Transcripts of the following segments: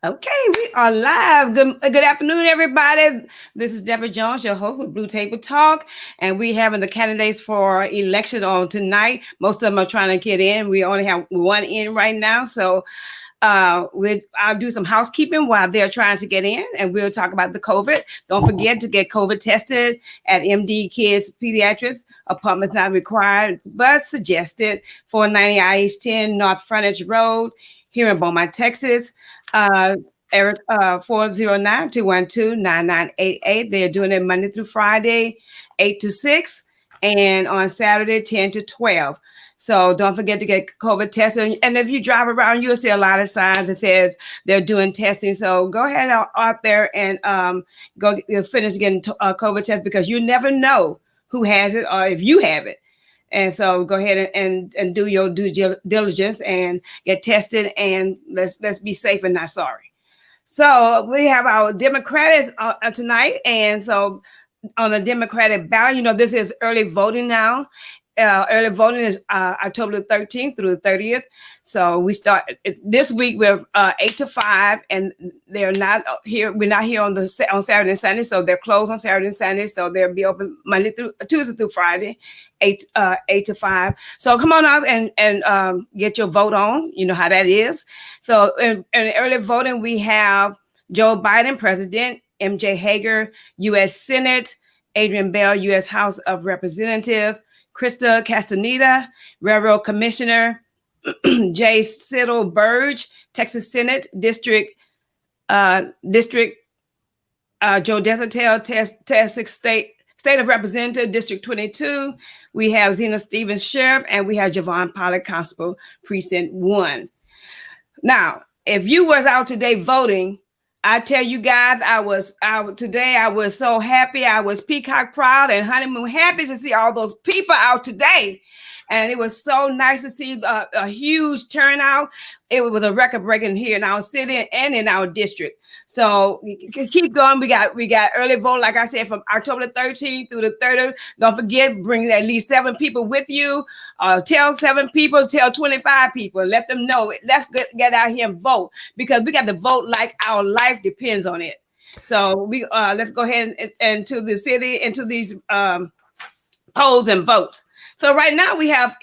Okay, we are live. Good afternoon, everybody. This is Deborah Jones, your host with Blue Table Talk, and we having the candidates for election on tonight. Most of them are trying to get in. We only have one in right now, so I'll do some housekeeping while they're trying to get in, and we'll talk about the COVID. Don't forget to get COVID tested at MD Kids Pediatrics. Appointments not required, but suggested. 490 IH 10 North Frontage Road here in Beaumont, Texas. Eric 409-212-9988. They're doing it Monday through Friday, 8 to 6, and on Saturday, 10 to 12. So don't forget to get COVID tested. And if you drive around, you'll see a lot of signs that says they're doing testing. So go ahead out there and go finish getting COVID test, because you never know who has it or if you have it. And so go ahead and do your due diligence and get tested, and let's be safe and not sorry. So we have our Democrats tonight, and so on the Democratic ballot, this is early voting now. Early voting is October the 13th through the 30th. So we start this week with 8 to 5, and they're not here. We're not here on Saturday and Sunday, so they're closed on Saturday and Sunday. So they'll be open Tuesday through Friday, 8 to 5. So come on out and get your vote on. You know how that is. So in early voting, we have Joe Biden, President; MJ Hager, U.S. Senate; Adrian Bell, U.S. House of Representatives; Krista Castaneda, Railroad Commissioner; Jay Siddle Burge, Texas Senate District; Joe Desatel, Texas State of Representative, District 22. We have Zena Stevens, Sheriff, and we have Javon Pollard, Constable, Precinct 1. Now, if you was out today voting, I tell you guys, I was so happy. I was peacock proud and honeymoon happy to see all those people out today. And it was so nice to see a huge turnout. It was a record breaking here in our city and in our district. So keep going. We got early vote, like I said, from October the 13th through the 30th. Don't forget, bring at least 7 people with you. Tell 7 people, tell 25 people. Let them know. Let's get out here and vote, because we got to vote like our life depends on it. So we let's go ahead and to the city, into these polls and votes. So right now we have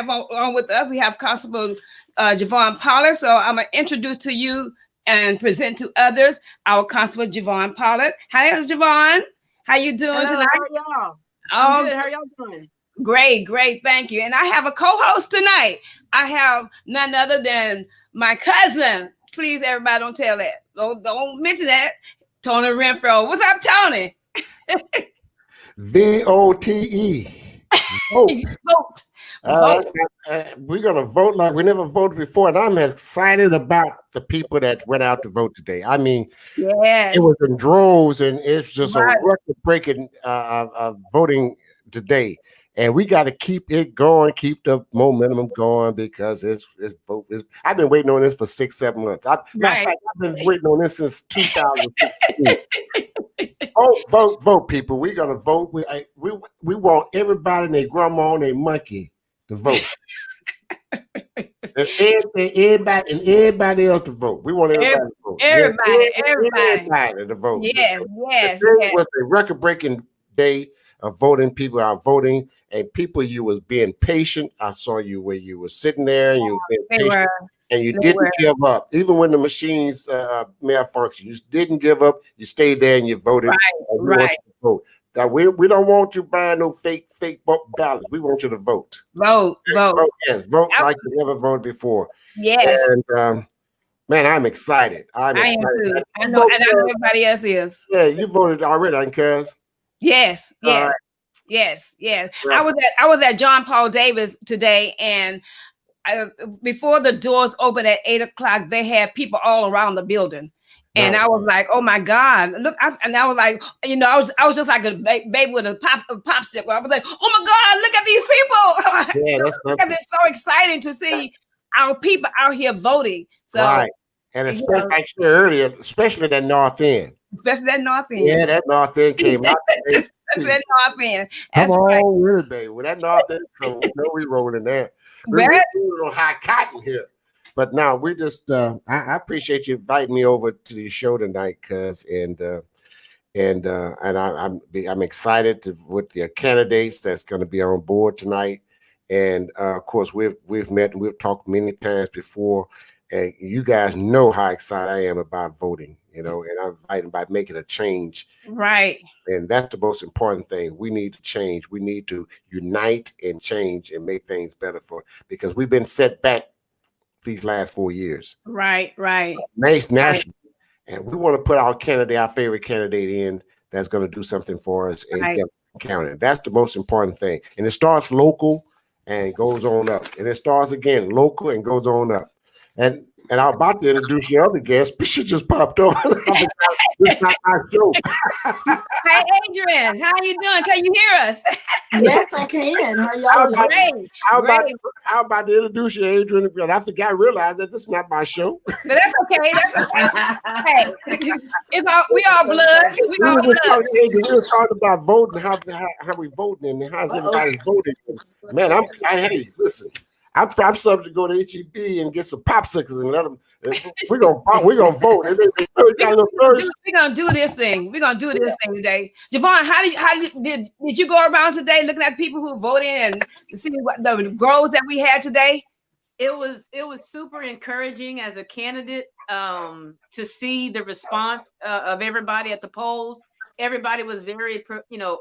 on with us, we have Constable Javon Pollard. So I'm gonna introduce to you and present to others our Constable Javon Pollard. Hi, Javon. How you doing tonight? How are y'all? I'm good. How are y'all doing? Great, thank you. And I have a co-host tonight. I have none other than my cousin. Please, everybody, don't tell that. Don't mention that. Tony Renfro. What's up, Tony? VOTE. Vote. We're going to vote like we never voted before. And I'm excited about the people that went out to vote today. I mean, yes, it was in droves, and it's just a record-breaking voting today. And we got to keep it going, keep the momentum going, because it's I've been waiting on this for 6-7 months. I've been waiting on this since 2016. Vote, people. We're gonna vote. We want everybody and their grandma and their monkey to vote. and everybody else to vote. We want everybody to vote. Everybody to vote. Yes. It was a record-breaking day of voting. People are voting, and people, you was being patient. I saw you where you were sitting there and you were being patient. And you didn't give up, even when the machines malfunctioned. You didn't give up. You stayed there and you voted. Right. Want you to vote. Now we don't want you buying no fake ballots. We want you to vote. Vote. Yes, vote like you never voted before. Yes. And man, I'm excited. I am too. I know everybody else is. Yeah, you voted already, cuz. Yes. Yes. Right. I was at John Paul Davis today, and before the doors opened at 8 o'clock, they had people all around the building. And I was like, oh my God, look. I was like, I was just like a baby with a popsicle. I was like, oh my God, look at these people. Yeah, it's so exciting to see our people out here voting. So, right. And especially, like I said earlier, especially that North End. Yeah, that North End came out. That's that North End. That's Come right. on with it, baby. When that North End comes, we rolling there. We rolling high cotton here. But now we're just I appreciate you inviting me over to the show tonight, cuz I'm excited with the candidates that's going to be on board tonight. And of course, we've met and we've talked many times before. And you guys know how excited I am about voting, and I'm fighting by making a change. Right. And that's the most important thing. We need to change. We need to unite and change and make things better because we've been set back these last 4 years. Right. Nationally. And we want to put our favorite candidate in that's going to do something for us and get counted. That's the most important thing. And it starts local and goes on up. And it starts again local and goes on up. And I'm about to introduce your other guest, but she just popped on. It's not our show. Hey, Adrian, how you doing? Can you hear us? Yes, I can. How y'all doing? How about to introduce you, Adrian? I realized that this is not my show. But that's okay. Hey, we all blood. We were talking about voting, how we voting, and how's everybody voting. Man, hey, listen. I'm subject to go to HEB and get some popsicles and let them. We're gonna vote. We're gonna do this thing. We're gonna do this thing today. Javon, did you go around today looking at people who voted and see what the goals that we had today? It was super encouraging as a candidate to see the response of everybody at the polls. Everybody was very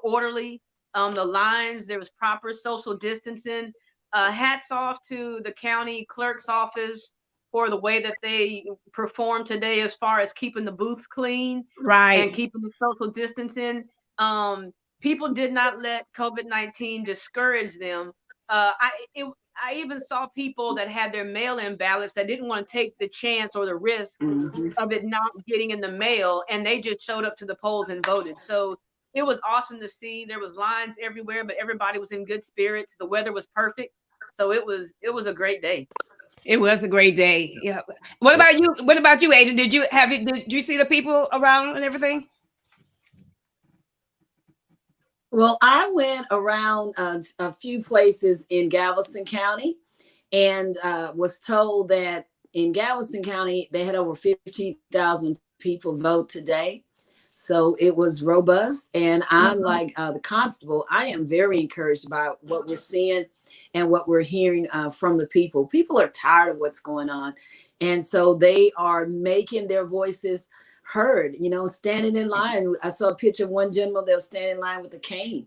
orderly. The lines, there was proper social distancing. Hats off to the county clerk's office for the way that they performed today as far as keeping the booths clean, right, and keeping the social distancing. People did not let COVID-19 discourage them. I even saw people that had their mail-in ballots that didn't want to take the chance or the risk of it not getting in the mail, and they just showed up to the polls and voted. So it was awesome to see. There was lines everywhere, but everybody was in good spirits. The weather was perfect. So it was a great day. It was a great day. Yeah. What about you? What about you, Adrian? Did you see the people around and everything? Well, I went around a few places in Galveston County and was told that in Galveston County, they had over 15,000 people vote today. So it was robust. And I'm like the constable, I am very encouraged by what we're seeing and what we're hearing from the people. People are tired of what's going on. And so they are making their voices heard, standing in line. I saw a picture of one gentleman that was standing in line with a cane.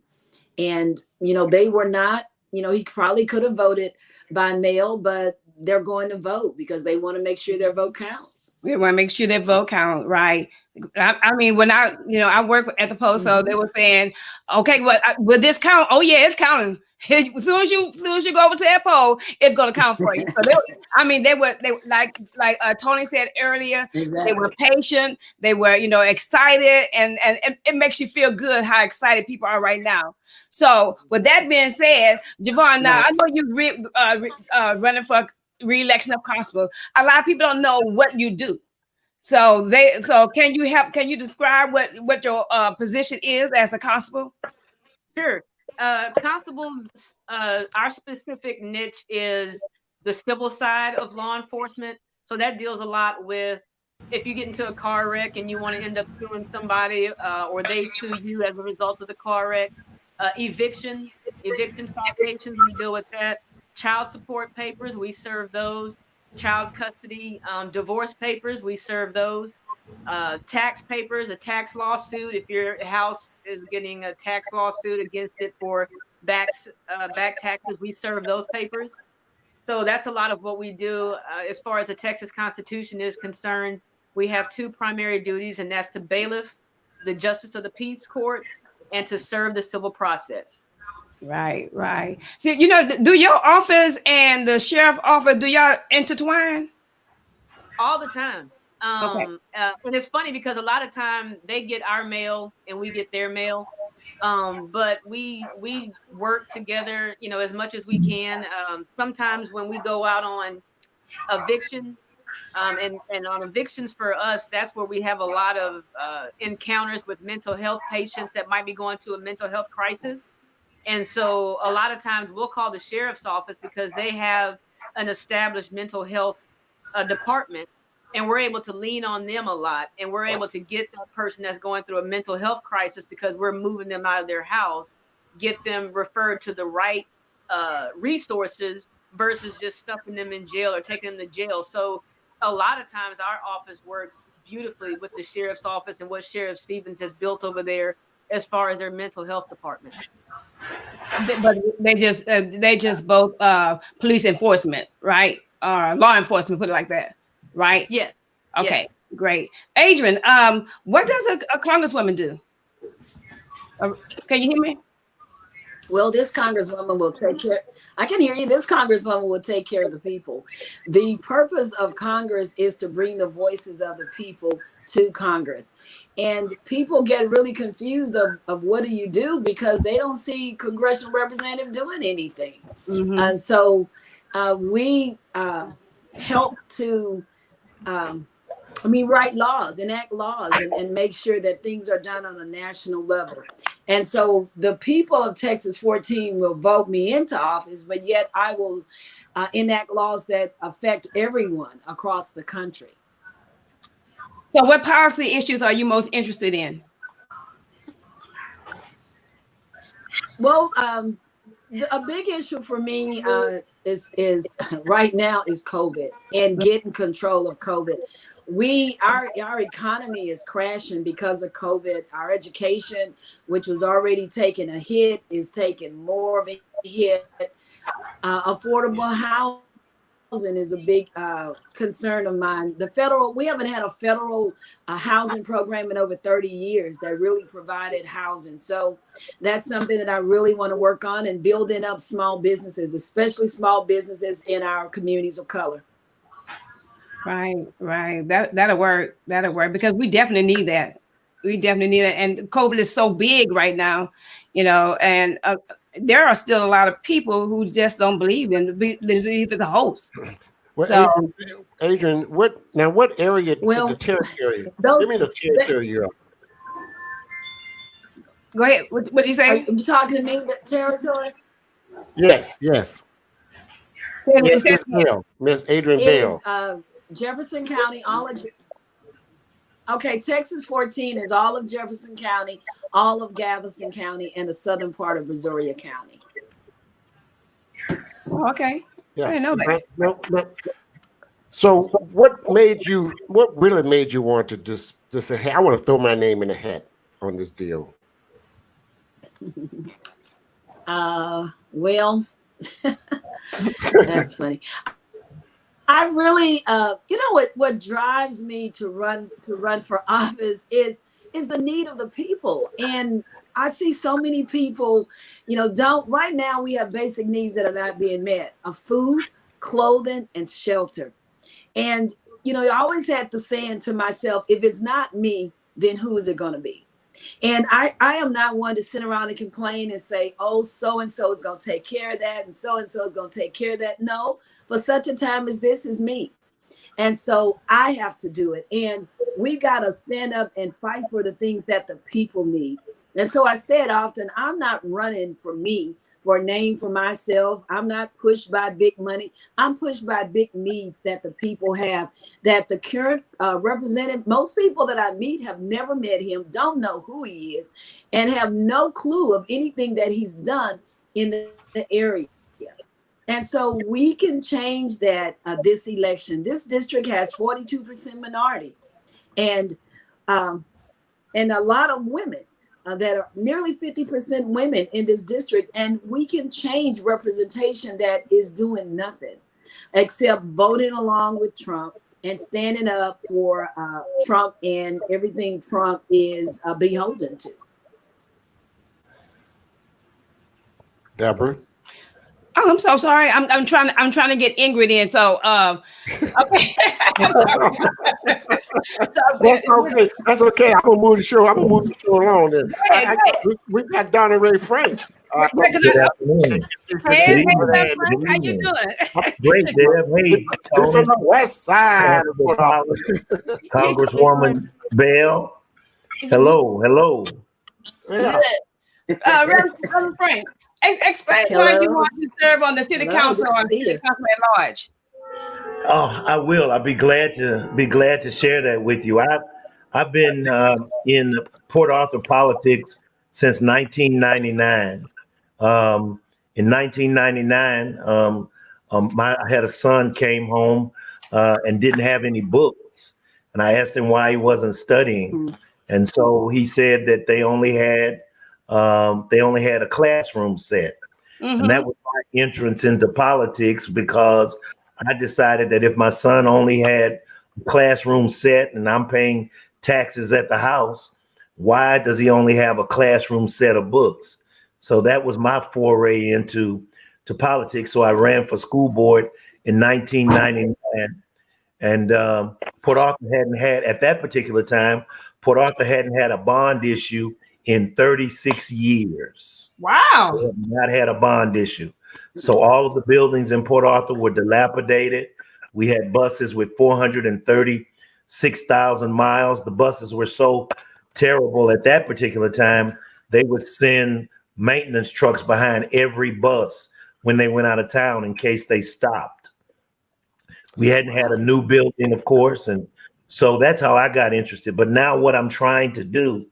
And, they were not, he probably could have voted by mail, but they're going to vote because they want to make sure their vote counts. We want to make sure their vote count, right? I mean, when I work at the post, so they were saying, okay, will this count? Oh yeah, it's counting. As soon as you go over to that poll, it's going to count for you. So they were like Tony said earlier, exactly. They were patient, they were excited, and it makes you feel good how excited people are right now. So with that being said, Javon, now I know you're running for re-election of constable. A lot of people don't know what you do. So can you describe what your position is as a constable? Sure. Constables, our specific niche is the civil side of law enforcement. So that deals a lot with if you get into a car wreck and you want to end up suing somebody or they sue you as a result of the car wreck. Eviction citations, we deal with that. Child support papers, we serve those. Child custody, divorce papers, we serve those. Tax papers, a tax lawsuit, if your house is getting a tax lawsuit against it for back taxes, we serve those papers. So that's a lot of what we do. As far as the Texas Constitution is concerned, we have two primary duties, and that's to bailiff the justice of the peace courts and to serve the civil process. Right. So, do your office and the sheriff office, do y'all intertwine? All the time. Okay. And it's funny because a lot of time they get our mail and we get their mail. But we work together, as much as we can. Sometimes when we go out on evictions, and on evictions for us, that's where we have a lot of encounters with mental health patients that might be going through a mental health crisis. And so a lot of times we'll call the sheriff's office because they have an established mental health department, and we're able to lean on them a lot, and we're able to get that person that's going through a mental health crisis because we're moving them out of their house, get them referred to the right resources versus just stuffing them in jail or taking them to jail. So a lot of times our office works beautifully with the sheriff's office and what Sheriff Stevens has built over there as far as their mental health department. But they just both police enforcement, right? Law enforcement, put it like that, right? Yes. Okay, yes. Great. Adrian, what does a congresswoman do? Can you hear me? Well, this congresswoman will take care. I can hear you. This congresswoman will take care of the people. The purpose of Congress is to bring the voices of the people to Congress. And people get really confused of what do you do because they don't see congressional representative doing anything. Mm-hmm. And so we help to write laws, enact laws, and make sure that things are done on a national level. And so the people of Texas 14 will vote me into office, but yet I will enact laws that affect everyone across the country. So what policy issues are you most interested in? Well, a big issue for me is right now is COVID and getting control of COVID. Our economy is crashing because of COVID. Our education, which was already taking a hit, is taking more of a hit. Affordable housing is a big concern of mine. We haven't had a federal housing program in over 30 years that really provided housing. So that's something that I really want to work on, and building up small businesses, especially small businesses in our communities of color. Right. That'll work because we definitely need that. And COVID is so big right now, and there are still a lot of people who just don't believe in the host. Well, So, Adrian, what area? The territory. Give me the territory you're on. Go ahead. What you say? Are you talking to me? The territory? Yes. Yes, Miss Bell, Miss Adrian Bell. Jefferson County, Texas 14 is all of Jefferson County, all of Galveston County, and the southern part of Brazoria County. Oh, okay. Yeah. I didn't know that. No. So what really made you want to just say, hey, I want to throw my name in the hat on this deal? Well, that's funny. I really, what drives me to run for office is the need of the people. And I see so many people, right now we have basic needs that are not being met: of food, clothing, and shelter. And, I always had the saying to myself, if it's not me, then who is it going to be? And I am not one to sit around and complain and say, oh, so-and-so is going to take care of that, and so-and-so is going to take care of that. No, for such a time as this is me. And so I have to do it. And we've got to stand up and fight for the things that the people need. And so I said often, I'm not running for me, for a name for myself. I'm not pushed by big money. I'm pushed by big needs that the people have, that the current representative, most people that I meet have never met him, don't know who he is, and have no clue of anything that he's done in the area. And so we can change that this election. This district has 42% minority, and a lot of women. That are nearly 50% women in this district, and we can change representation that is doing nothing except voting along with Trump and standing up for Trump and everything Trump is beholden to. Deborah. Oh, I'm so sorry. I'm trying to get Ingrid in. So okay. That's okay. I'm gonna move the show along then. We got Donna Ray Frank. Good afternoon. Hey, how you doing? Great, Deb. Hey, Tony. From the west side. Congresswoman Bell. Hello. Yeah. Reverend Frank, explain why you want to serve on the city council or the city council at large. Oh, I will. I'll be glad to share that with you. I've been in Port Arthur politics since 1999. In 1999, I had a son came home and didn't have any books, and I asked him why he wasn't studying, and so he said that they only had a classroom set, and that was my entrance into politics because I decided that if my son only had a classroom set and I'm paying taxes at the house, why does he only have a classroom set of books? So that was my foray into politics. So I ran for school board in 1999, and Port Arthur hadn't had, at that particular time, Port Arthur hadn't had a bond issue in 36 years. Wow. We have not had a bond issue. So all of the buildings in Port Arthur were dilapidated. We had buses with 436,000 miles. The buses were so terrible at that particular time, they would send maintenance trucks behind every bus when they went out of town in case they stopped. We hadn't had a new building, of course, and so that's how I got interested. But now what I'm trying to do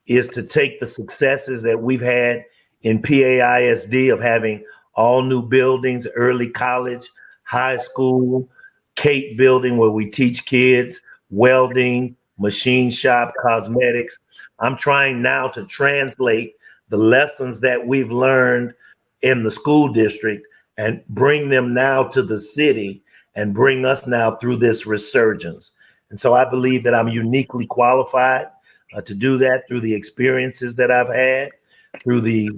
is to take the successes that we've had in PAISD of having all new buildings, early college, high school, Kate building where we teach kids welding, machine shop, cosmetics. I'm trying now to translate the lessons that we've learned in the school district and bring them now to the city and bring us now through this resurgence. And so I believe that I'm uniquely qualified to do that through the experiences that I've had, through the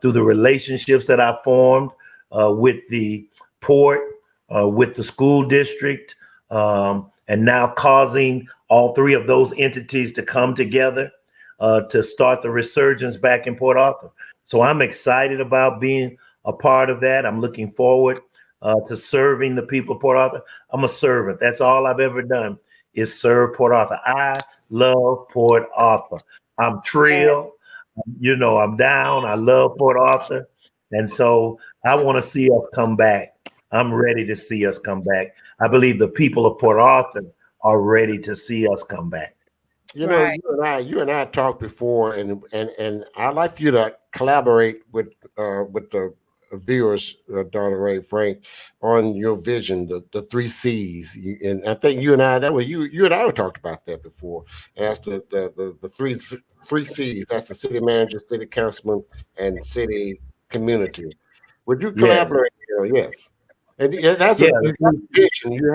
relationships that I formed with the port, with the school district, and now causing all three of those entities to come together to start the resurgence back in Port Arthur. So I'm excited about being a part of that. I'm looking forward to serving the people of Port Arthur. I'm a servant. That's all I've ever done is serve Port Arthur. I love Port Arthur. I'm Trill. I'm down. I love Port Arthur. And so I want to see us come back. I'm ready to see us come back. I believe the people of Port Arthur are ready to see us come back. Right. You and I talked before, and I'd like for you to collaborate with the viewers, Donna Ray Frank, on your vision, the 3 C's. And I think you and I talked about that before. And that's the three C's. That's the city manager, city councilman, and city community. Would you collaborate? Yes. And that's a vision. You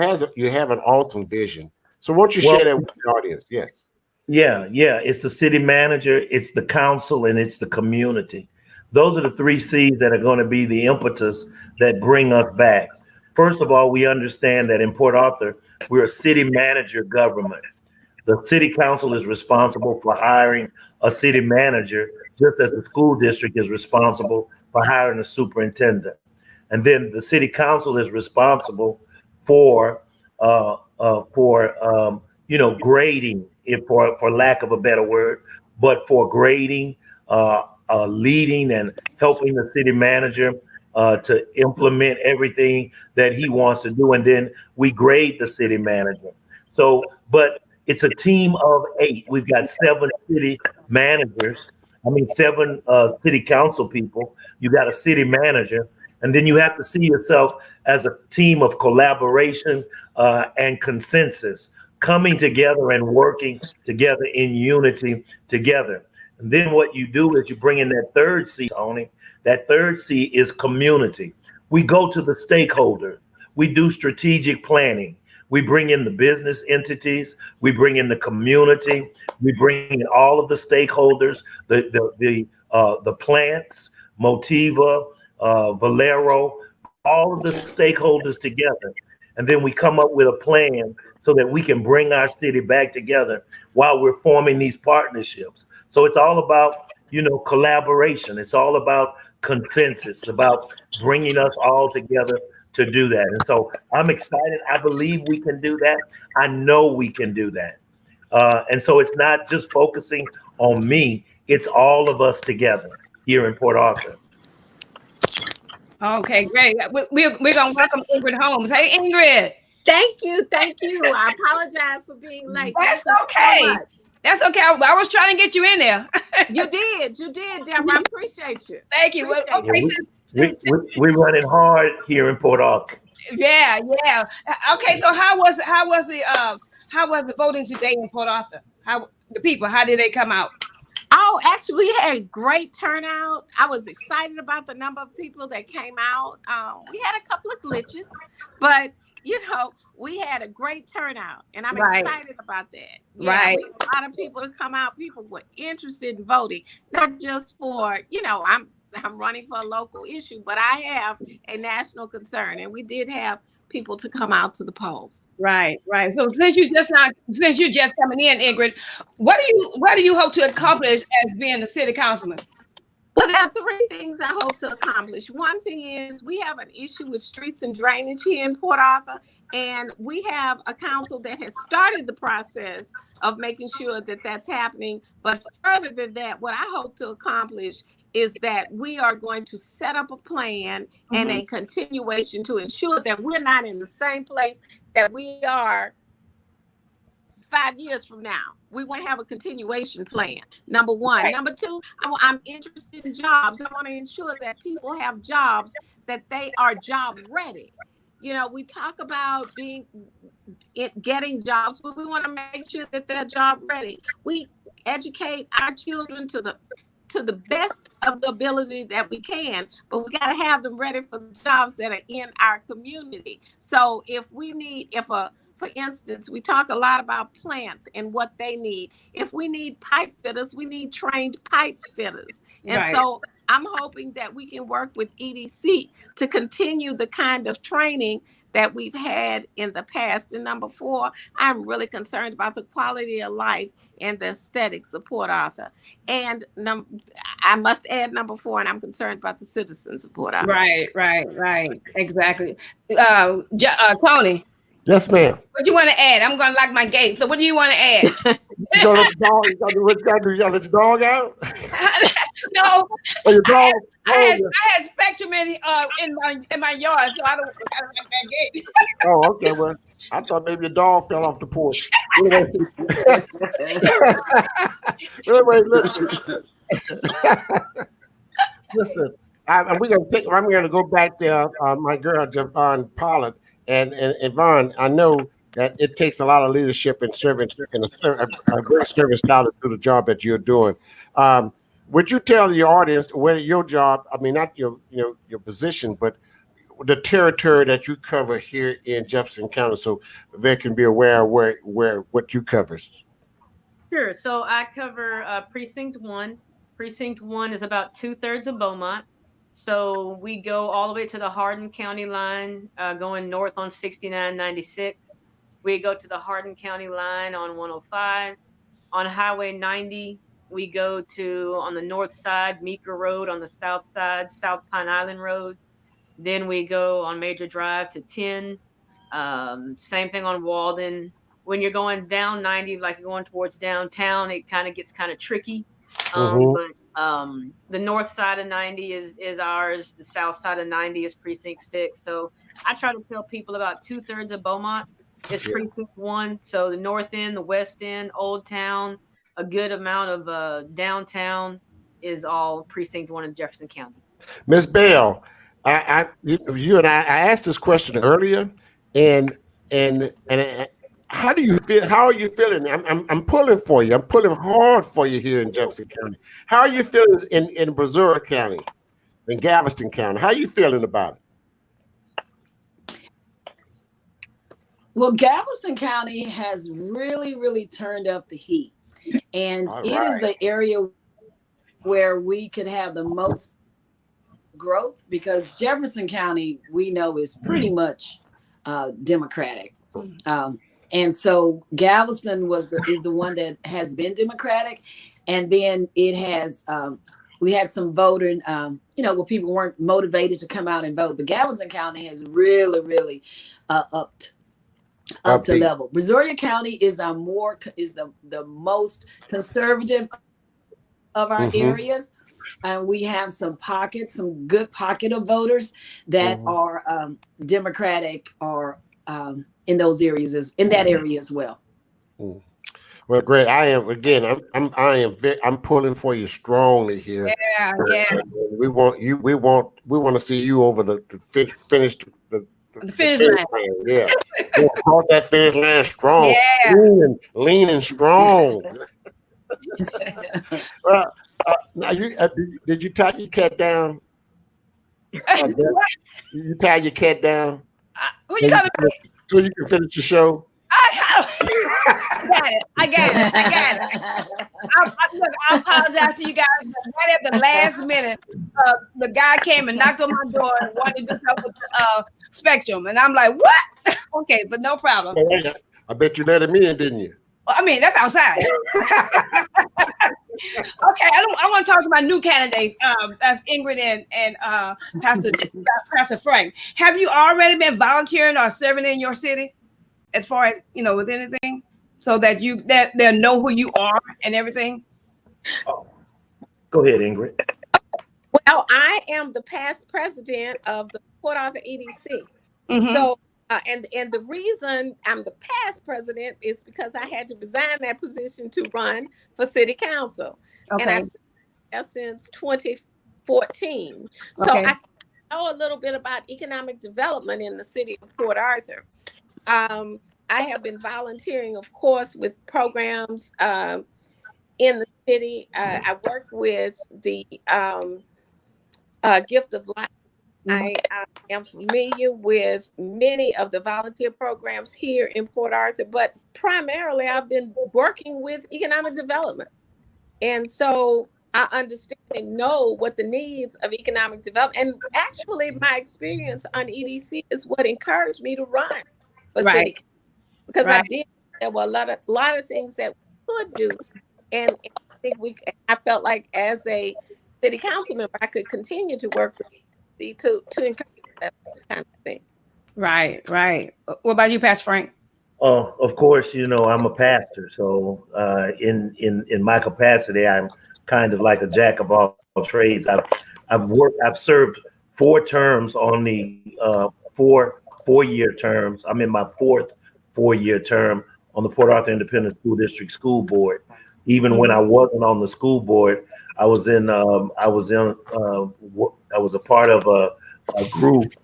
have an awesome vision. So won't you share that with the audience? Yes. Yeah. It's the city manager, it's the council, and it's the community. Those are the 3 C's that are going to be the impetus that bring us back. First of all, we understand that in Port Arthur, we're a city manager government. The city council is responsible for hiring a city manager, just as the school district is responsible for hiring a superintendent. And then the city council is responsible for grading, for lack of a better word, but for grading, leading and helping the city manager to implement everything that he wants to do. And then we grade the city manager. So, but it's a team of 8. We've got 7 city managers. 7 city council people. You got a city manager. And then you have to see yourself as a team of collaboration and consensus, coming together and working together in unity together. And then what you do is you bring in that 3rd C, Tony. That 3rd C is community. We go to the stakeholder. We do strategic planning. We bring in the business entities. We bring in the community. We bring in all of the stakeholders, the plants, Motiva, Valero, all of the stakeholders together. And then we come up with a plan so that we can bring our city back together while we're forming these partnerships. So it's all about, collaboration. It's all about consensus, about bringing us all together to do that. And so I'm excited. I believe we can do that. I know we can do that. And so it's not just focusing on me. It's all of us together here in Port Arthur. Okay, great. We're going to welcome Ingrid Holmes. Hey, Ingrid. Thank you. Thank you. I apologize for being late. That's Thank you so okay. much. That's okay. I was trying to get you in there. You did, Deborah. I appreciate you. Thank you. Well, Appreciate okay. Yeah, we running hard here in Port Arthur. Yeah. Okay. So how was the voting today in Port Arthur? How did they come out? Oh, actually, we had a great turnout. I was excited about the number of people that came out. We had a couple of glitches, but we had a great turnout, and I'm excited about that. Yeah, Right. we had a lot of people to come out. People were interested in voting, not just for I'm running for a local issue, but I have a national concern, and we did have people to come out to the polls. Right. So since you're just coming in, Ingrid, what do you hope to accomplish as being a city councilman? Well, there are three things I hope to accomplish. One thing is we have an issue with streets and drainage here in Port Arthur, and we have a council that has started the process of making sure that that's happening. But further than that, what I hope to accomplish is that we are going to set up a plan and a continuation to ensure that we're not in the same place that we are 5 years from now. We want to have a continuation plan, number one. Number two, I'm interested in jobs. I want to ensure that people have jobs, that they are job ready. We talk about getting jobs, but we want to make sure that they're job ready. We educate our children to the best of the ability that we can, but we got to have them ready for the jobs that are in our community. So for instance, we talk a lot about plants and what they need. If we need pipe fitters, we need trained pipe fitters. And so I'm hoping that we can work with EDC to continue the kind of training that we've had in the past. And number four, I'm really concerned about the quality of life and the aesthetics of Port Arthur. And I must add number four, and I'm concerned about the citizens of Port Arthur. Right. Exactly. Tony. Yes, ma'am. What do you want to add? I'm going to lock my gate. So what do you want to add? You let the dog out? No. Or your dog? I had Spectrum in my yard, so I don't lock that gate. Oh, okay. Well, I thought maybe the dog fell off the porch. Anyway, listen. Listen. I'm going to go back there. My girl, Javon Pollard. And Yvonne, I know that it takes a lot of leadership and service and a great service style to do the job that you're doing. Would you tell the audience where your job, I mean, not your position, but the territory that you cover here in Jefferson County, so they can be aware of what you cover? Sure. So I cover Precinct 1. Precinct 1 is about 2/3 of Beaumont. So we go all the way to the Hardin County line, going north on 6996. We go to the Hardin County line on 105. On Highway 90, we go to, on the north side, Meeker Road. On the south side, South Pine Island Road. Then we go on Major Drive to 10. Same thing on Walden. When you're going down 90, like you're going towards downtown, it kind of gets kind of tricky. But the north side of 90 is ours. The south side of 90 is Precinct 6. So I try to tell people about 2/3 of Beaumont is Precinct 1. So the north end, the west end, Old Town, a good amount of downtown is all Precinct 1 of Jefferson County. Ms. Bell, you and I asked this question earlier, and how do you feel? How are you feeling? I'm pulling for you. I'm pulling hard for you here in Jefferson County. How are you feeling in Brazoria County, in Galveston County? How are you feeling about it? Well, Galveston County has really, really turned up the heat, and it is the area where we could have the most growth, because Jefferson County, we know, is pretty much Democratic. And so Galveston is the one that has been Democratic. And then it has, we had some voting, where people weren't motivated to come out and vote. But Galveston County has really, really upped to level. Brazoria County is the most conservative of our areas. And we have some good pocket of voters that are Democratic or in those areas in that area as well. Well, great. I am again. I'm pulling for you strongly here. Yeah, yeah. We want you. We want to see you over the finish the finish line. Yeah, cross that finish line strong. Yeah. Lean and strong. Now did you tie your cat down? You tie your cat down. Who you talking about? So you can finish the show. I got it. Look, I apologize to you guys. Right at the last minute, the guy came and knocked on my door and wanted to do something with Spectrum, and I'm like, "What?" Okay, but no problem. I bet you let him in, didn't you? I mean, that's outside. Okay, I want to talk to my new candidates. That's Ingrid and Pastor Frank. Have you already been volunteering or serving in your city, as far as with anything, so that they know who you are and everything? Go ahead, Ingrid. Well, I am the past president of the Port Arthur EDC. Mm-hmm. So, and the reason I'm the past president is because I had to resign that position to run for city council. Okay. And I served there since 2014. So Okay. I know a little bit about economic development in the city of Port Arthur. I have been volunteering, of course, with programs in the city. I work with the Gift of Life. I am familiar with many of the volunteer programs here in Port Arthur, but primarily I've been working with economic development. And so I understand and know what the needs of economic development, and actually my experience on EDC is what encouraged me to run for city. Because there were a lot of things that we could do. And I think I felt like as a city council member, I could continue to work with to encourage that kind of things. Right. What about you, Pastor Frank? Of course, I'm a pastor, so in my capacity, I'm kind of like a jack of all trades. I've served 4 terms on the 4-year terms. I'm in my 4th 4-year term on the Port Arthur Independent School District School Board. Even when I wasn't on the school board, I was a part of a group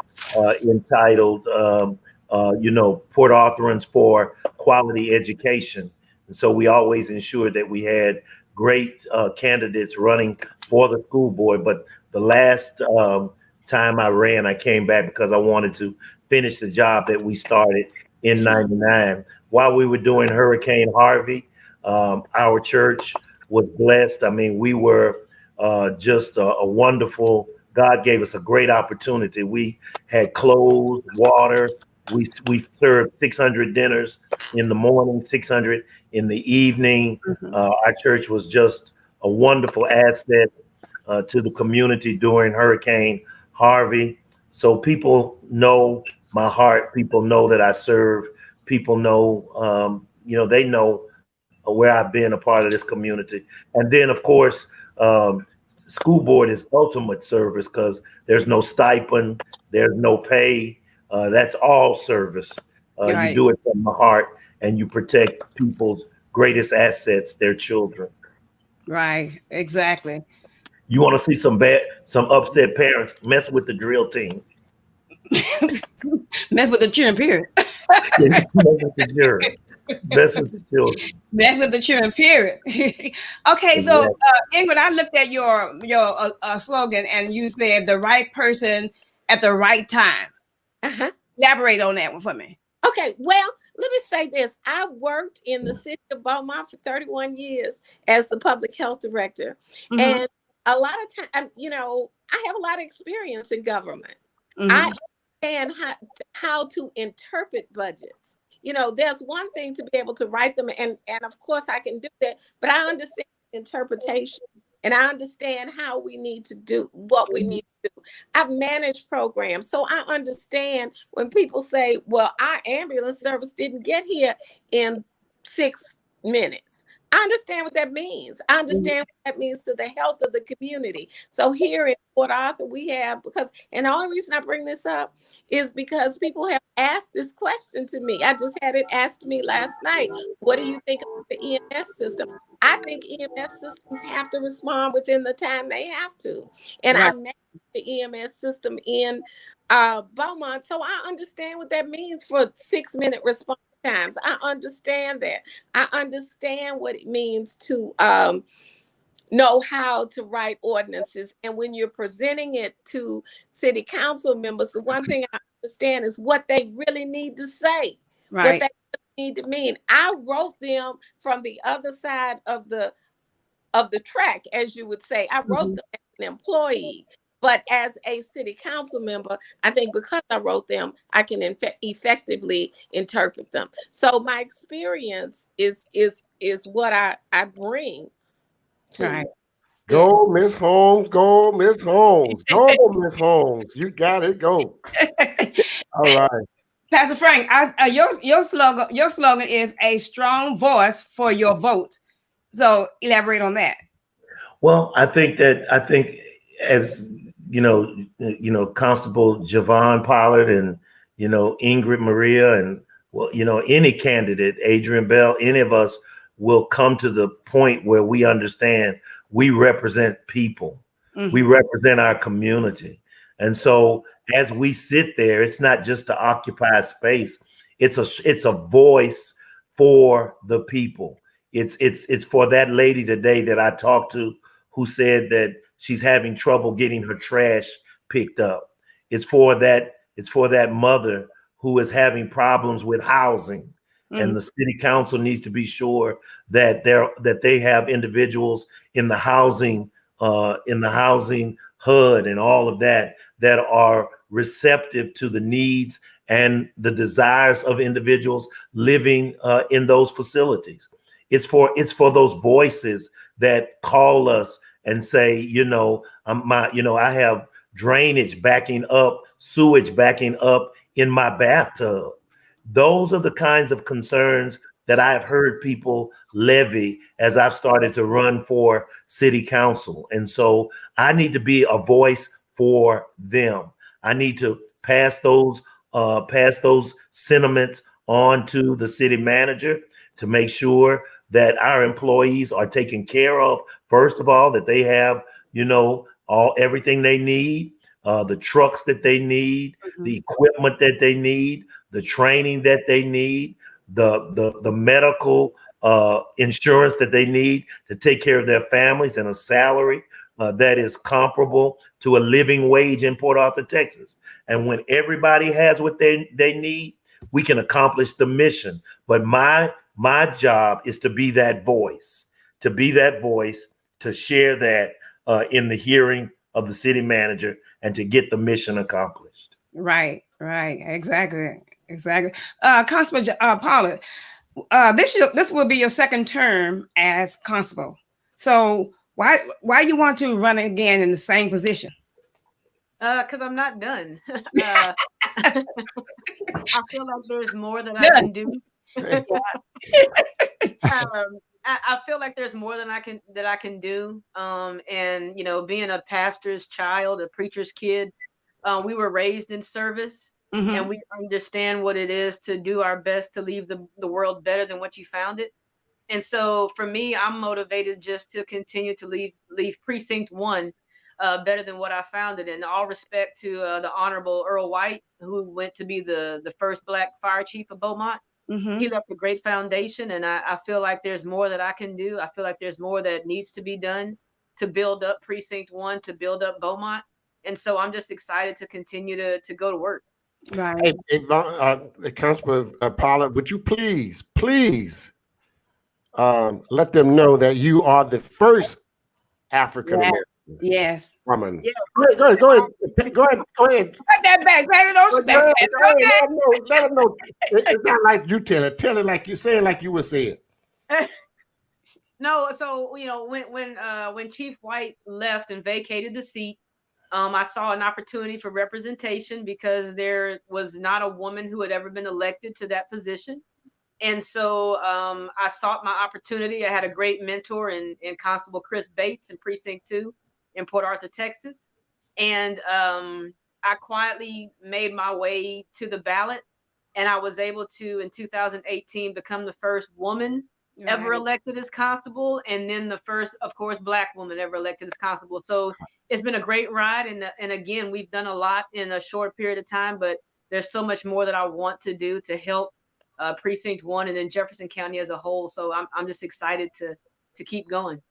entitled Port Arthurans for Quality Education. And so we always ensured that we had great candidates running for the school board. But the last time I ran, I came back because I wanted to finish the job that we started in '99. While we were doing Hurricane Harvey, our church was blessed. I mean, we were just a wonderful, God gave us a great opportunity. We had clothes, water. We served 600 dinners in the morning, 600 in the evening. Our church was just a wonderful asset to the community during Hurricane Harvey. So people know my heart. People know that I serve. People know, they know where I've been a part of this community. And then, of course, school board is ultimate service because there's no stipend, there's no pay. That's all service. You do it from the heart, and you protect people's greatest assets, their children. Right, exactly. You want to see some upset parents? Mess with the drill team. Mess with the children, period. Mess with the children. Mess with the children. Mess with the children, period. Okay, so Ingrid, I looked at your slogan, and you said the right person at the right time. Elaborate on that one for me. Okay, well, let me say this. I worked in the city of Beaumont for 31 years as the public health director. And a lot of time, I have a lot of experience in government. I understand how to interpret budgets. There's one thing to be able to write them, and of course I can do that, but I understand interpretation, and I understand how we need to do what we need to do. I've managed programs, so I understand when people say, well, our ambulance service didn't get here in 6 minutes. I understand what that means. I understand what that means to the health of the community. So here in Port Arthur, we have, and the only reason I bring this up is because people have asked this question to me. I just had it asked to me last night. What do you think of the EMS system? I think EMS systems have to respond within the time they have to. And I met the EMS system in Beaumont, so I understand what that means for 6-minute response times. I understand that. I understand what it means to know how to write ordinances. And when you're presenting it to city council members, the one thing I understand is what they really need to say, what they need to mean. I wrote them from the other side of the track, as you would say. I wrote them as an employee. But as a city council member, I think because I wrote them, I can effectively interpret them. So my experience is what I bring. Right. Go, Miss Holmes. Go, Miss Holmes. Go, Miss Holmes. You got it. Go. All right. Pastor Frank, your slogan is a strong voice for your vote. So elaborate on that. Well, I think as you know, Constable Javon Pollard and, Ingrid Maria and, any candidate, Adrian Bell, any of us will come to the point where we understand we represent people. Mm-hmm. We represent our community. And so as we sit there, it's not just to occupy space. It's a voice for the people. It's for that lady today that I talked to who said that she's having trouble getting her trash picked up. It's for that mother who is having problems with housing. Mm-hmm. And the city council needs to be sure that they have individuals in the housing HUD and all of that are receptive to the needs and the desires of individuals living in those facilities. It's for those voices that call us and say, I have drainage backing up, sewage backing up in my bathtub. Those are the kinds of concerns that I've heard people levy as I've started to run for city council. And so I need to be a voice for them. I need to pass those sentiments on to the city manager to make sure that our employees are taken care of. First of all, that they have, everything they need, the trucks that they need, mm-hmm. the equipment that they need, the training that they need, the medical insurance that they need to take care of their families, and a salary that is comparable to a living wage in Port Arthur, Texas. And when everybody has what they need, we can accomplish the mission. But my job is to be that voice, to share that in the hearing of the city manager and to get the mission accomplished. Right. Exactly. Constable Pollard, this will be your second term as constable. So why you want to run again in the same position? Because I'm not done. I feel like there's more that I can do. I feel like there's more that I can do. And being a pastor's child, a preacher's kid, we were raised in service, mm-hmm. and we understand what it is to do our best to leave the world better than what you found it. And so for me, I'm motivated just to continue to leave Precinct 1 better than what I found it. In all respect to the Honorable Earl White, who went to be the first Black fire chief of Beaumont. Mm-hmm. He left a great foundation, and I feel like there's more that I can do. I feel like there's more that needs to be done to build up Precinct 1, to build up Beaumont. And so I'm just excited to continue to go to work. Right. Hey, Councilman Pollard, would you please let them know that you are the first African American woman. Yeah. Go ahead. Put that back. Let them know. It's not like you tell it like you say it like you would say it. No, so when Chief White left and vacated the seat, I saw an opportunity for representation because there was not a woman who had ever been elected to that position. And so I sought my opportunity. I had a great mentor in Constable Chris Bates in Precinct 2 in Port Arthur, Texas. And I quietly made my way to the ballot. And I was able to, in 2018, become the first woman ever elected as constable. And then the first, of course, Black woman ever elected as constable. So it's been a great ride. And again, we've done a lot in a short period of time, but there's so much more that I want to do to help Precinct 1 and then Jefferson County as a whole. So I'm just excited to keep going.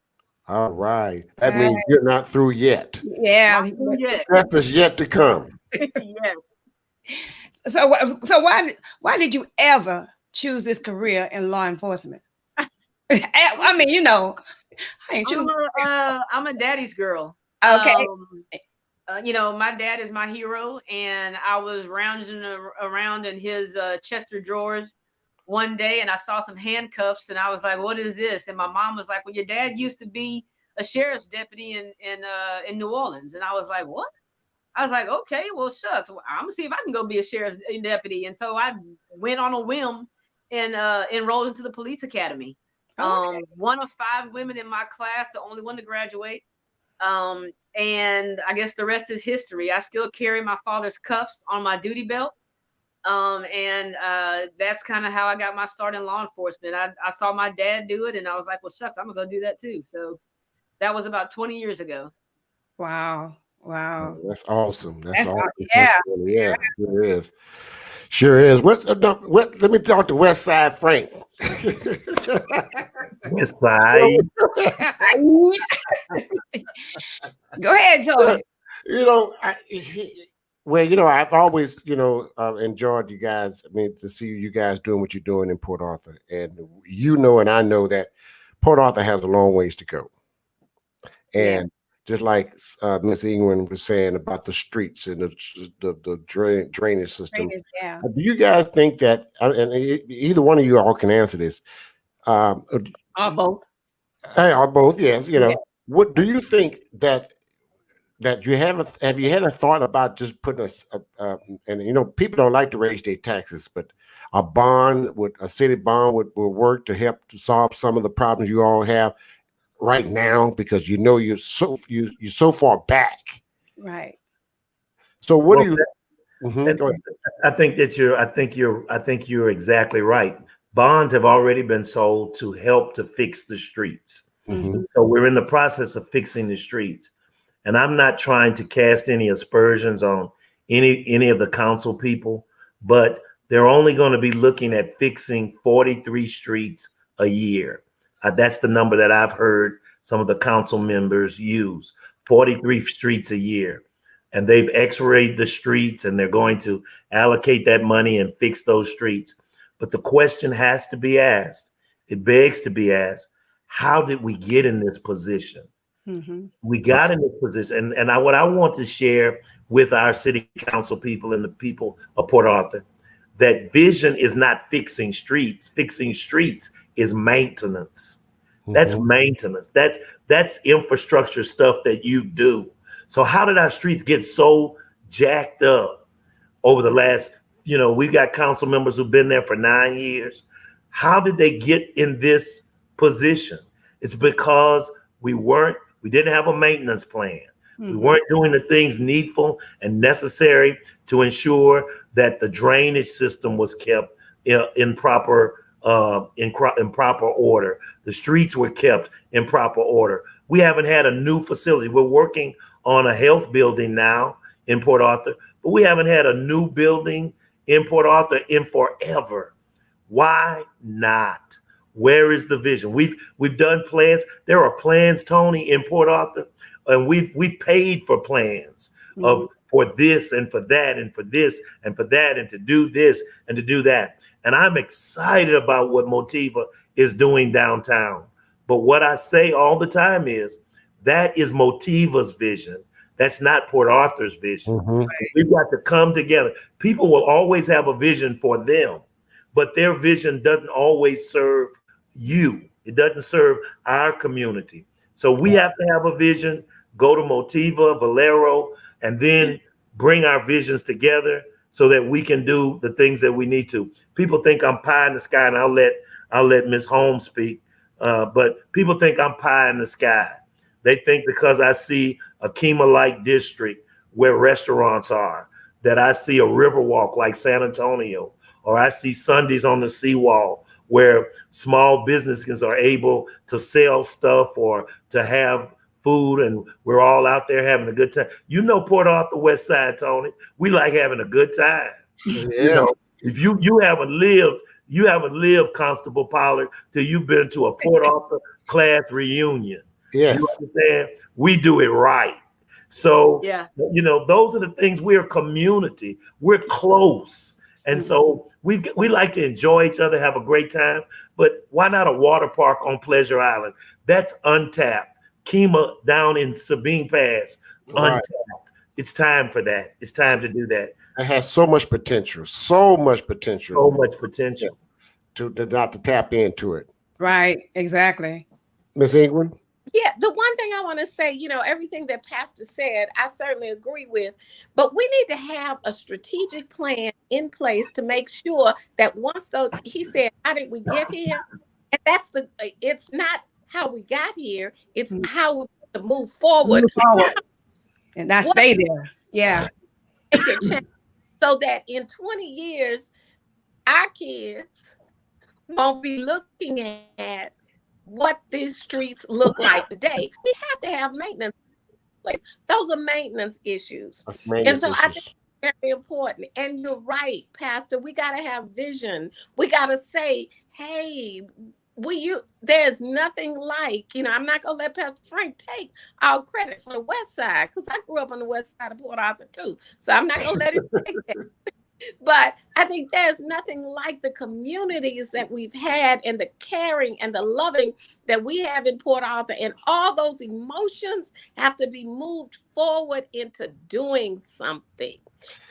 All right. That means you're not through yet. Yeah. Not through yet. That is yet to come. Yes. So why did you ever choose this career in law enforcement? I mean, you know, I ain't choosing. I'm a daddy's girl. Okay. You know, my dad is my hero, and I was rounding around in his Chester drawers one day, and I saw some handcuffs, and I was like, "What is this?" And my mom was like, "Well, your dad used to be a sheriff's deputy in New Orleans," and I was like, "What?" I was like, "Okay, well, shucks, I'm gonna see if I can go be a sheriff's deputy." And so I went on a whim and enrolled into the police academy. Okay. One of 5 women in my class, the only one to graduate. And I guess the rest is history. I still carry my father's cuffs on my duty belt. And that's kind of how I got my start in law enforcement. I saw my dad do it, and I was like, well, shucks, I'm gonna go do that too. So that was about 20 years ago. Wow. That's awesome. That's awesome. Awesome. Yeah. Yeah, it is. Sure is. What? Let me talk to West Side Frank. West Side. Go ahead, Tony. You know, I've always, enjoyed you guys. I mean, to see you guys doing what you're doing in Port Arthur, and and I know that Port Arthur has a long ways to go. And just like Miss Ingram was saying about the streets and the drainage system, do you guys think that? And either one of you all can answer this. Both. Or both, yes. What do you think that you have you had a thought about just putting and people don't like to raise their taxes, but a city bond would work to help to solve some of the problems you all have right now, because you're so far back. Right. So what do you go ahead. I think you're exactly right. Bonds have already been sold to help to fix the streets. Mm-hmm. So we're in the process of fixing the streets. And I'm not trying to cast any aspersions on any of the council people, but they're only going to be looking at fixing 43 streets a year. That's the number that I've heard some of the council members use, 43 streets a year. And they've x-rayed the streets, and they're going to allocate that money and fix those streets. But the question has to be asked. It begs to be asked, how did we get in this position? Mm-hmm. We got in this position. And what I want to share with our city council people and the people of Port Arthur, that vision is not fixing streets. Fixing streets is maintenance. Mm-hmm. That's maintenance. That's infrastructure stuff that you do. So how did our streets get so jacked up over the last, we've got council members who've been there for 9 years. How did they get in this position? It's because we didn't have a maintenance plan. Mm-hmm. We weren't doing the things needful and necessary to ensure that the drainage system was kept in proper order. The streets were kept in proper order. We haven't had a new facility. We're working on a health building now in Port Arthur, but we haven't had a new building in Port Arthur in forever. Why not? Where is the vision? We've done plans. There are plans, Tony, in Port Arthur, and we paid for plans for this and for that and for this and for that and to do this and to do that. And I'm excited about what Motiva is doing downtown. But what I say all the time is that is Motiva's vision. That's not Port Arthur's vision. Mm-hmm. We've got to come together. People will always have a vision for them, but their vision doesn't always serve you. It doesn't serve our community. So we have to have a vision, go to Motiva, Valero, and then bring our visions together so that we can do the things that we need to. People think I'm pie in the sky, and I'll let Ms. Holmes speak. But people think I'm pie in the sky. They think because I see a Kima-like district where restaurants are, that I see a Riverwalk like San Antonio, or I see Sundays on the seawall where small businesses are able to sell stuff or to have food, and we're all out there having a good time. You know, Port Arthur West Side, Tony, we like having a good time. Yeah. You know, if you haven't lived, Constable Pollard, till you've been to a Port Arthur class reunion. Yes. You understand? We do it right. So, Yeah. you know, those are the things. We're a community. We're close. And so we like to enjoy each other, have a great time. But why not a water park on Pleasure Island? That's untapped. Kima down in Sabine Pass, untapped. Right. It's time for that. It's time to do that. It has so much potential. So much potential. So much potential. To not to tap into it. Right. Exactly. Ms. Ingram? Yeah, the one thing I want to say, you know, everything that Pastor said, I certainly agree with, but we need to have a strategic plan in place to make sure that once he said, how did we get here? And it's not how we got here, it's how we to move forward. And not stay there. Yeah. So that in 20 years, our kids won't be looking at what these streets look like today. We have to have maintenance. Those are maintenance issues. And so I think it's very important. And you're right, Pastor. We got to have vision. We got to say, hey, there's nothing like, you know, I'm not going to let Pastor Frank take all credit for the West Side, because I grew up on the West Side of Port Arthur too. So I'm not going to let him take that. But I think there's nothing like the communities that we've had and the caring and the loving that we have in Port Arthur, and all those emotions have to be moved forward into doing something.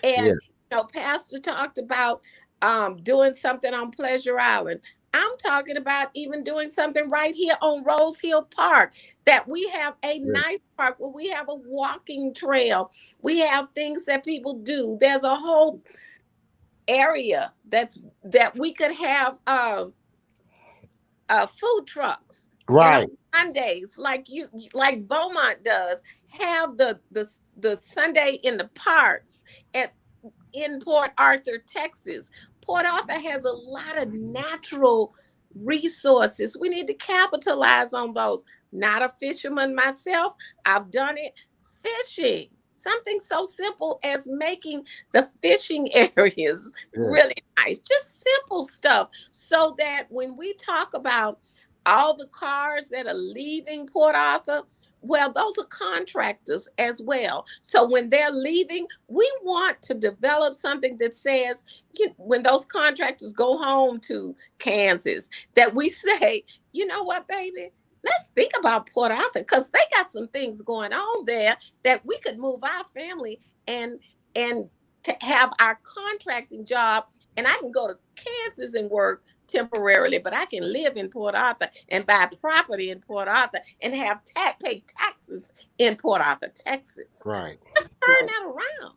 And, you know, Pastor talked about doing something on Pleasure Island. I'm talking about even doing something right here on Rose Hill Park, that we have a nice park where we have a walking trail. We have things that people do. There's a whole area that we could have food trucks, right, you know, Sundays like Beaumont does, have the Sunday in the parks in Port Arthur, Texas. Port Arthur has a lot of natural resources. We need to capitalize on those. Not a fisherman myself. I've done it. Fishing. Something so simple as making the fishing areas really nice. Just simple stuff, so that when we talk about all the cars that are leaving Port Arthur, well, those are contractors as well. So when they're leaving, we want to develop something that says, when those contractors go home to Kansas, that we say, you know what, baby? Let's think about Port Arthur, because they got some things going on there that we could move our family and to have our contracting job. And I can go to Kansas and work temporarily, but I can live in Port Arthur and buy property in Port Arthur and have pay taxes in Port Arthur, Texas. Right. Let's turn that around.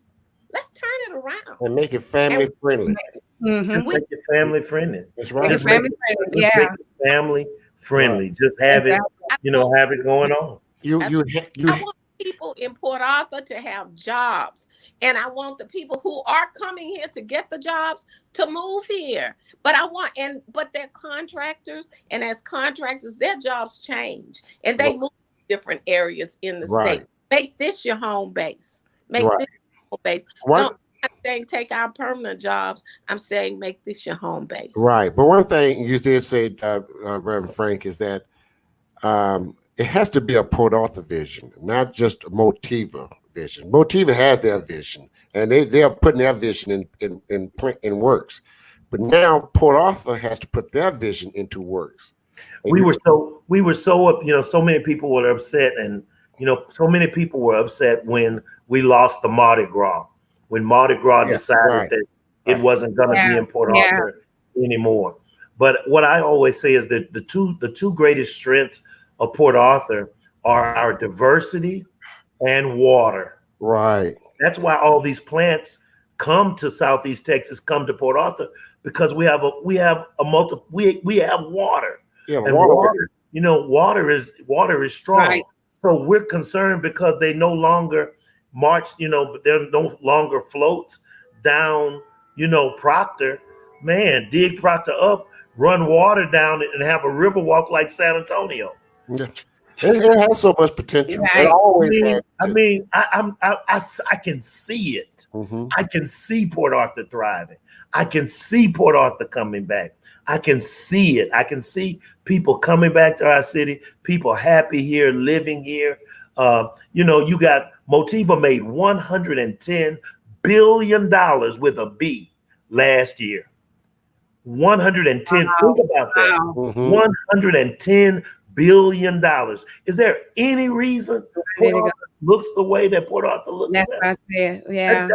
Let's turn it around and make it family friendly. Mm-hmm. Make it family friendly. That's right. Just family friendly. Yeah. Make it family friendly. Just have it, you know, have it going on. I want people in Port Arthur to have jobs, and I want the people who are coming here to get the jobs to move here. But but they're contractors, and as contractors, their jobs change and they move to different areas in the state. Make this your home base. Make this your home base. Don't, I'm saying take our permanent jobs. I'm saying make this your home base. Right. But one thing you did say, Reverend Frank, is that it has to be a Port Arthur vision, not just a Motiva vision. Motiva has their vision, and they are putting their vision in works. But now Port Arthur has to put their vision into works. And we were so up, you know, so many people were upset, and you know, so many people were upset when we lost the Mardi Gras. When Mardi Gras decided that it wasn't going to be in Port Arthur anymore. But what I always say is that the two greatest strengths of Port Arthur are our diversity and water. Right. That's why all these plants come to Southeast Texas, come to Port Arthur, because we have water. Yeah, And water, you know, water is strong. Right. So we're concerned because they no longer march, you know, they're no longer floats down, you know, Proctor. Man, dig Proctor up, run water down it, and have a river walk like San Antonio. Yeah. It has so much potential. Right. It always had. I can see it. Mhm. I can see Port Arthur thriving. I can see Port Arthur coming back. I can see it. I can see people coming back to our city, people happy here, living here. You know, you got Motiva made $110 billion with a B last year. 110. Wow. Think about that. Wow. Mhm. $110 billion. Is there any reason Port Arthur looks the way that Port Arthur looks? That's what I said. Yeah.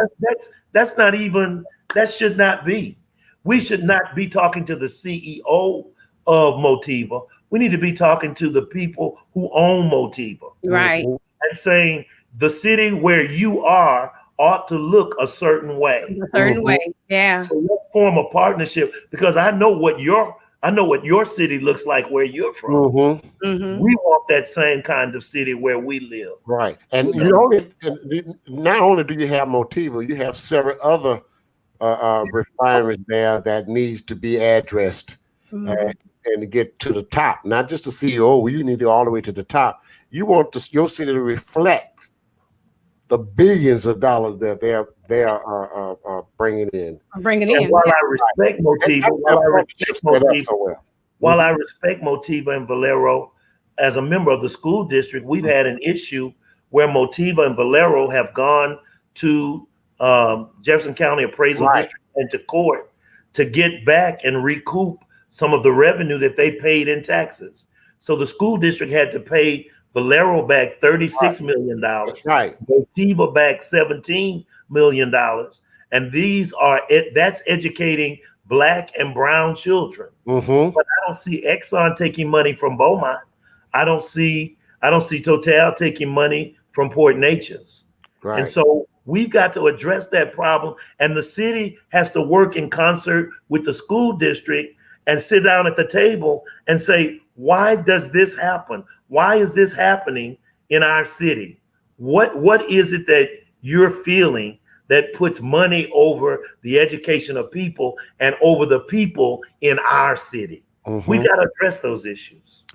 That's not even, that should not be. We should not be talking to the CEO of Motiva. We need to be talking to the people who own Motiva. Right. Mhm. And saying the city where you are ought to look a certain way. A certain way. Yeah. So let's form a partnership, because I know what your city looks like where you're from. Mhm. Mm-hmm. We want that same kind of city where we live. Right. And You you know. not only do you have Motiva, you have several other refineries there that needs to be addressed Mm-hmm. and to get to the top. Not just the CEO, you need to go all the way to the top. You want your city to reflect the billions of dollars that they are bringing in. Bring it And in. while I respect Motiva, while I respect Motiva and Valero, as a member of the school district, we've had an issue where Motiva and Valero have gone to Jefferson County Appraisal District and to court to get back and recoup some of the revenue that they paid in taxes. So the school district had to pay Valero back $36 million. Right. Motiva back $17 million. And that's educating Black and brown children. Mm-hmm. But I don't see Exxon taking money from Beaumont. I don't see Total taking money from Port Neches. Right. And so we've got to address that problem. And the city has to work in concert with the school district and sit down at the table and say, why does this happen? Why is this happening in our city? What is it that you're feeling that puts money over the education of people and over the people in our city? Mm-hmm. We've got to address those issues.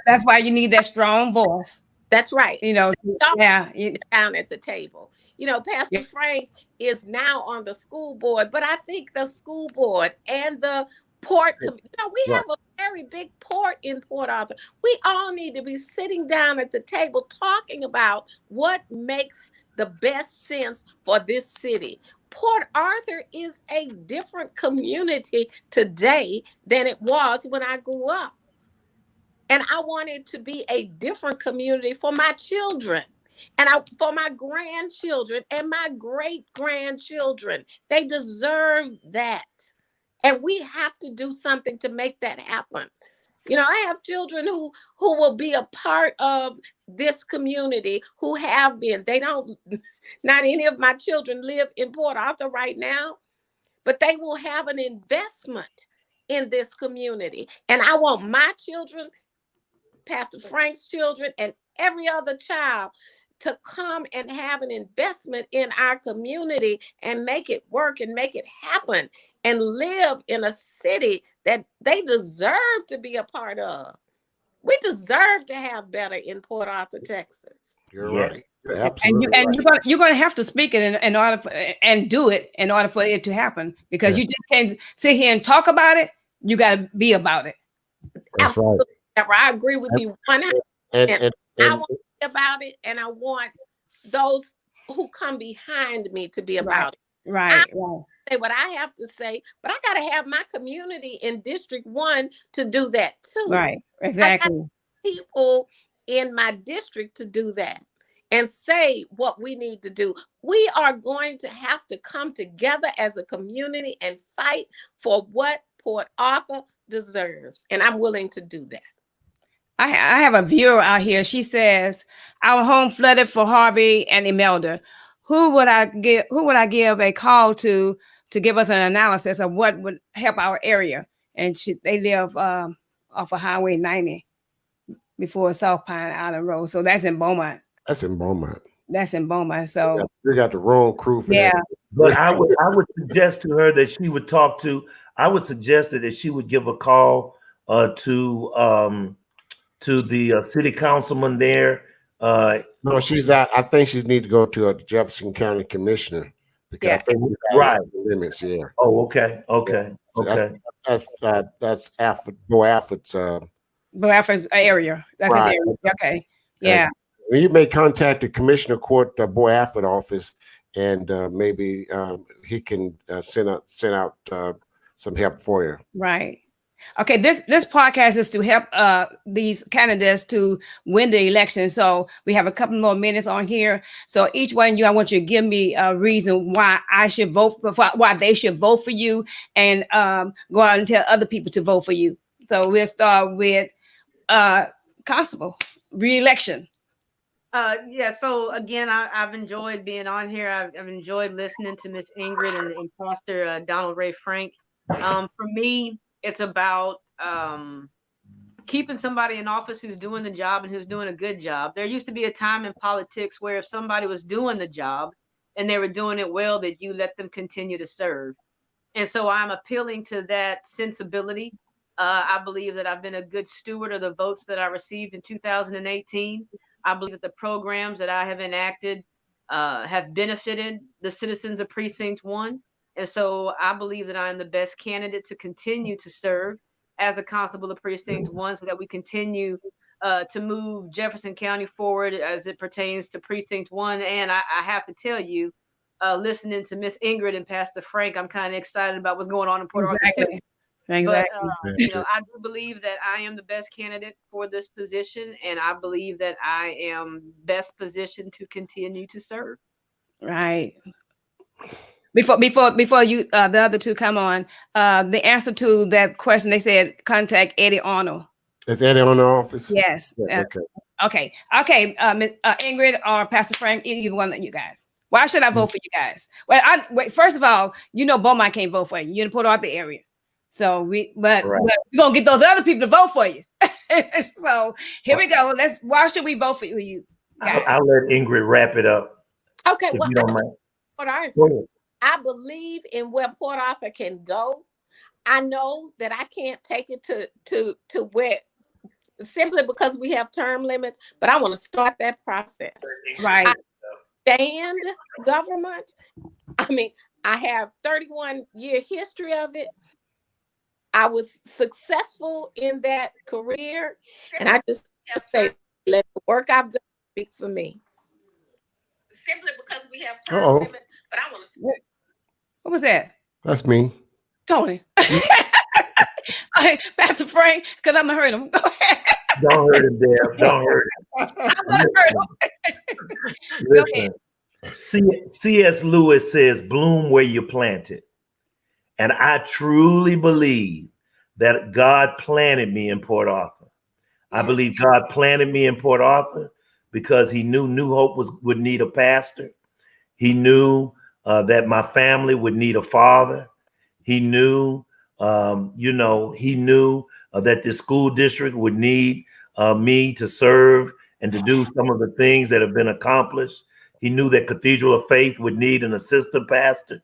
That's why you need that strong voice. That's right. You know, yeah. Down at the table. You know, Pastor Frank is now on the school board, but I think the school board and the port, we have a very big port in Port Arthur. We all need to be sitting down at the table talking about what makes the best sense for this city. Port Arthur is a different community today than it was when I grew up. And I want it to be a different community for my children and for my grandchildren and my great-grandchildren. They deserve that. And we have to do something to make that happen. You know, I have children who will be a part of this community, who have been. Not any of my children live in Port Arthur right now, but they will have an investment in this community. And I want my children, Pastor Frank's children, and every other child to come and have an investment in our community and make it work and make it happen and live in a city that they deserve to be a part of. We deserve to have better in Port Arthur, Texas. You're right. You're And absolutely you're gonna have to speak it in order for, and do it in order for it to happen, because you just can't sit here and talk about it. You got to be about it. Absolutely. I agree with you 100%. And I want to be about it, and I want those who come behind me to be about it. Right. Say what I have to say, but I got to have my community in District 1 to do that too. Right. Exactly. I got people in my district to do that and say what we need to do. We are going to have to come together as a community and fight for what Port Arthur deserves. And I'm willing to do that. I have a viewer out here. She says, our home flooded for Harvey and Imelda. who would I give a call to give us an analysis of what would help our area? And they live off of Highway 90 before South Pine Island Road. So that's in Beaumont. That's in Beaumont. So we got the wrong crew for yeah. that. But I would suggest to her that she would talk to. I would suggest that she would give a call to the city councilman there. No, she's out. I think she needs to go to a Jefferson County commissioner because I think he's right limits. Yeah. Oh, okay. That's Bo Afford's. Bo Afford's area. That's his area. Okay. Yeah. You may contact the commissioner court, Bo Afford office, and maybe he can send out some help for you. Right. Okay. This podcast is to help these candidates to win the election. So we have a couple more minutes on here. So each one of you, I want you to give me a reason why I should vote for, why they should vote for you, and go out and tell other people to vote for you. So we'll start with Constable re-election. Yeah, so again, I've enjoyed being on here. I've enjoyed listening to Miss Ingrid and Pastor Donald Ray Frank. For me, it's about keeping somebody in office who's doing the job and who's doing a good job. There used to be a time in politics where if somebody was doing the job and they were doing it well, that you let them continue to serve. And so I'm appealing to that sensibility. I believe that I've been a good steward of the votes that I received in 2018. I believe that the programs that I have enacted have benefited the citizens of Precinct 1. And so I believe that I am the best candidate to continue to serve as a constable of Precinct 1 so that we continue to move Jefferson County forward as it pertains to Precinct 1. And I have to tell you, listening to Miss Ingrid and Pastor Frank, I'm kind of excited about what's going on in Port Arthur too. Exactly. But I do believe that I am the best candidate for this position, and I believe that I am best positioned to continue to serve. Right. Before you the other two come on, the answer to that question, they said contact Eddie Arnold. Is Eddie on the office? Yes. Yeah, Okay. Ingrid or Pastor Frank, either one of you guys. Why should I vote for you guys? Well, first of all, Beaumont can't vote for you. You're in the Port Arthur area. So we're gonna get those other people to vote for you. So here we go. Why should we vote for you? I'll let Ingrid wrap it up. Okay, If well, you don't mind. Port Arthur. Go ahead. I believe in where Port Arthur can go. I know that I can't take it to where, simply because we have term limits, but I want to start that process. Right. I understand government. I mean, I have 31-year history of it. I was successful in that career, and I just say, let the work I've done speak for me. Simply because we have term limits, but I want to. What was that? That's me. Tony. Pastor Frank, because I'm gonna hurt him. Go ahead. Don't hurt him, Deb. Don't hurt him. I'm gonna hurt him. Go ahead. C.S. Lewis says, bloom where you planted. And I truly believe that God planted me in Port Arthur. I believe God planted me in Port Arthur because he knew New Hope would need a pastor. He knew that my family would need a father. He knew, that the school district would need me to serve and to do some of the things that have been accomplished. He knew that Cathedral of Faith would need an assistant pastor.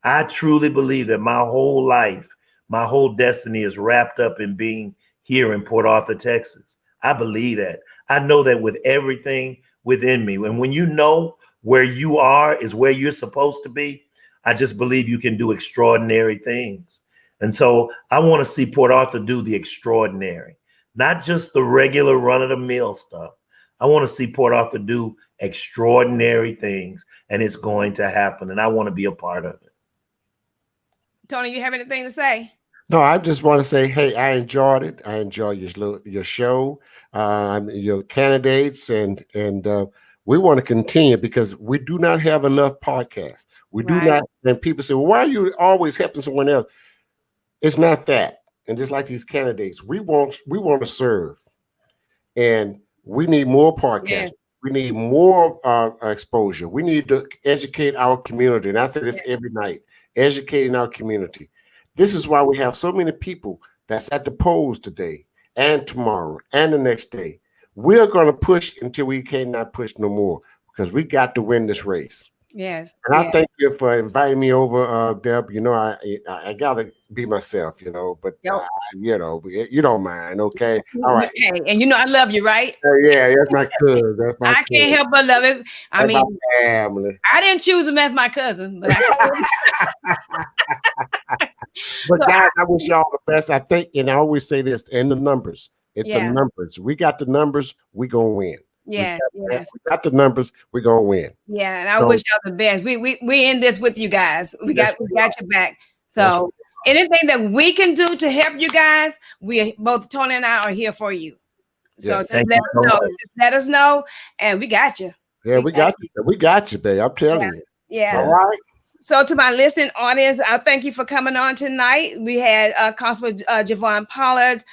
I truly believe that my whole life, my whole destiny is wrapped up in being here in Port Arthur, Texas. I believe that. I know that with everything within me. And when you know where you are is where you're supposed to be, I just believe you can do extraordinary things. And so I want to see Port Arthur do the extraordinary, not just the regular run-of-the-mill stuff. I want to see Port Arthur do extraordinary things, and it's going to happen. And I want to be a part of it. Tony, you have anything to say? No, I just want to say, hey, I enjoyed it. I enjoyed your show, your candidates, and we want to continue because we do not have enough podcasts. We do not. And people say, well, why are you always helping someone else? It's not that. And just like these candidates, we want to serve, and we need more podcasts. We need more exposure. We need to educate our community. And I say this every night, educating our community. This is why we have so many people that's at the polls today and tomorrow and the next day. We're going to push until we cannot push no more because we got to win this race. Yes. And I thank you for inviting me over, Deb. You know, I gotta be myself, you know, but you know, you don't mind, okay? All right. Hey, and you know I love you, right? Yeah, that's my cousin. That's my I can't help but love it. I that's mean, my family. I didn't choose him as my cousin, but But guys, I wish y'all the best. I think, and I always say this in the numbers. It's the numbers. We got the numbers, we gonna win. Yes. We got the numbers, we're gonna win. Yeah, and I wish y'all the best. We in this with you guys. We got your back. So anything that we can do to help you guys, we both Tony and I are here for you. So Yes. just let us know, and we got you. Yeah, we got you. We got you, babe. I'm telling you. Yeah. All right. So to my listening audience, I thank you for coming on tonight. We had Constable Javon Pollard,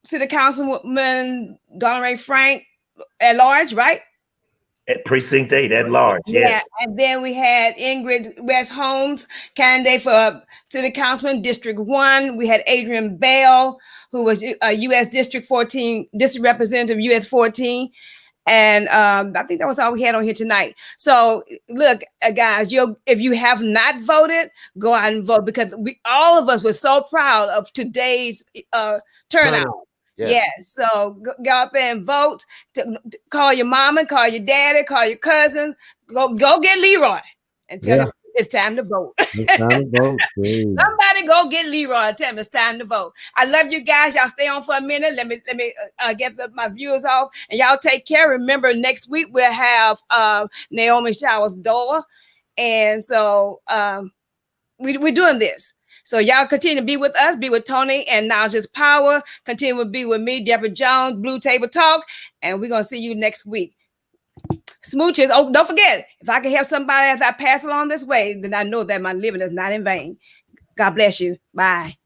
City Councilwoman Donna Ray Frank at large, right? At Precinct 8 at large, yes. Yeah, and then we had Ingrid West Holmes, candidate for City Councilman District 1. We had Adrian Bell, who was a U.S. District 14, District Representative, U.S. 14. And I think that was all we had on here tonight. So look, guys, if you have not voted, go out and vote because all of us were so proud of today's turnout. Yes. So go out there and vote. Call your mama, call your daddy, call your cousins. Go get Leroy and tell him it's time to vote. It's time to vote. Somebody go get Leroy and tell him it's time to vote. I love you guys. Y'all stay on for a minute. Let me get my viewers off and y'all take care. Remember, next week we'll have Naomi Showers Dola, and so we're doing this. So y'all continue to be with us, be with Tony and Now Just Power. Continue to be with me, Deborah Jones, Blue Table Talk, and we're gonna see you next week. Smooches. Oh, don't forget, if I can help somebody as I pass along this way, then I know that my living is not in vain. God bless you. Bye.